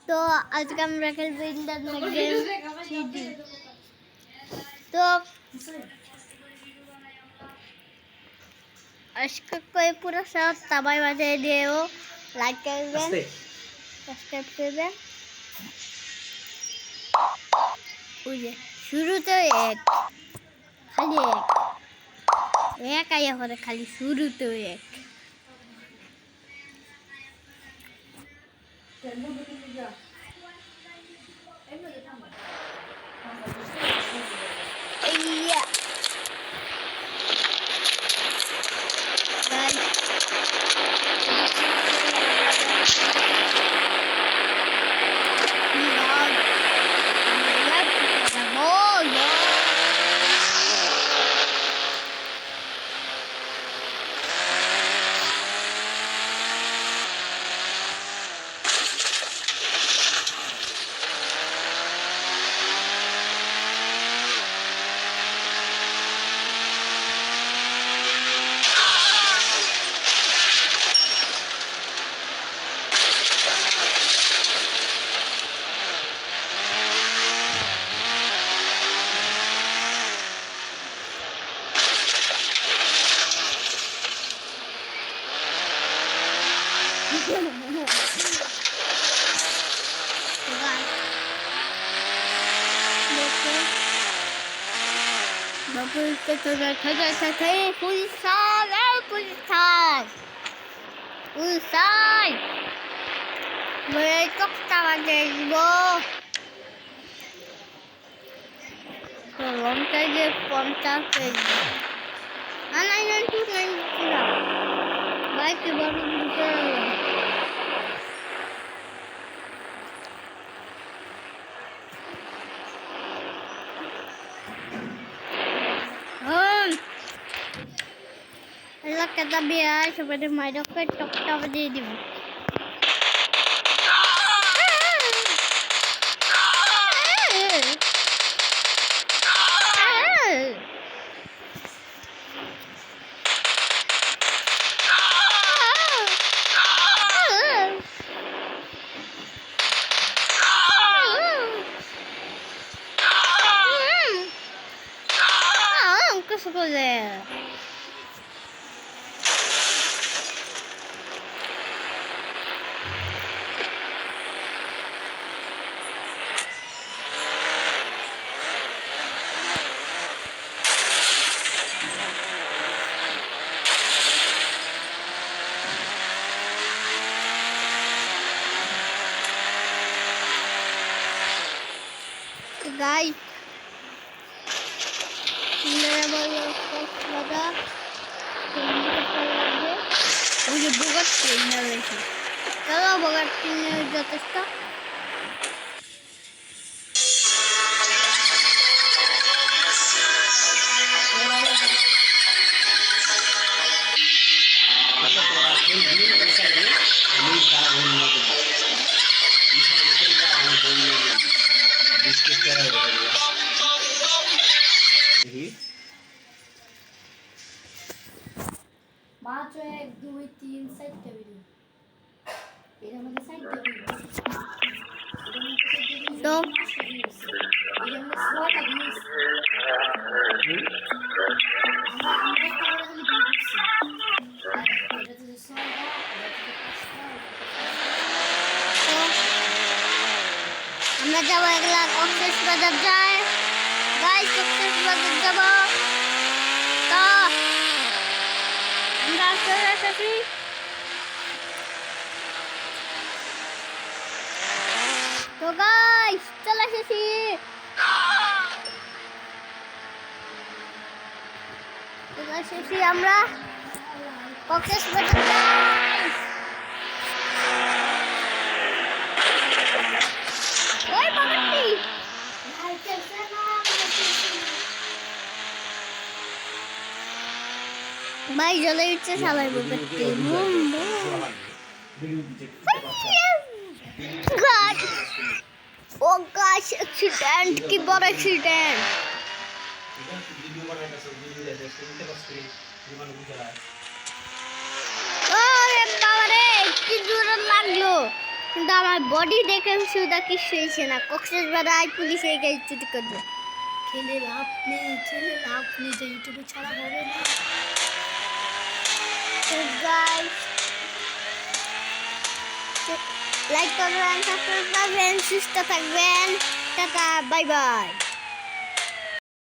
তো আজকে আমরা খেলবো ইন্টারনেট গেম সিডি। তো আজকে कोई पूरा साथ तबाई बजे दियो लाइक करবেন সাবস্ক্রাইব করবেন। ওই যে শুরুতে এক খালি এক আয়া করে খালি শুরুতে এক iya Usai. Mereka tawa demo. Tolong saja kontak saja. Anak nanti sudah. Baik baru bisa. Allah kata biar seperti mereka tok di dibu. Sekolah. Guys, ini baru pada मुझे बहुत खेलना लगी चलो बहुत खेलने जाते हैं मार्च 1 2 3 साइड के वीडियो এর মধ্যে সাইড কে वीडियो तो এর মধ্যে সোয়াটা ভিউজ আমরা তাহলে ভিউজ এটা তো সোয়াটা আমরা যাবো একলা কক্সেস বাজার যায় গাইস কক্সেস বাজার যাবো তো আমরা চলে এসেছি তো গাইস চলে এসেছি আমরা কক্সেস বাজার যাই ওই বাবাটি ভাই জলে উঠছে সবাই বাবাটি boom boom God! Oh gosh, accident! কি বড় accident! ওরে বাবা রে কি জোরে লাগলো কিন্তু আমার বডি দেখে সুদা কিছু হয়েছে না। কক্সবাজার পুলিশ এই গাড়ি চুরি করবে। খেলে লাভ নেই, খেলে লাভ নেই, যে ইউটিউবে ছাড়া হবে না। গাইস লাইক করবেন, সাবস্ক্রাইব করবেন, সুস্থ থাকবেন, টাটা, বাই বাই।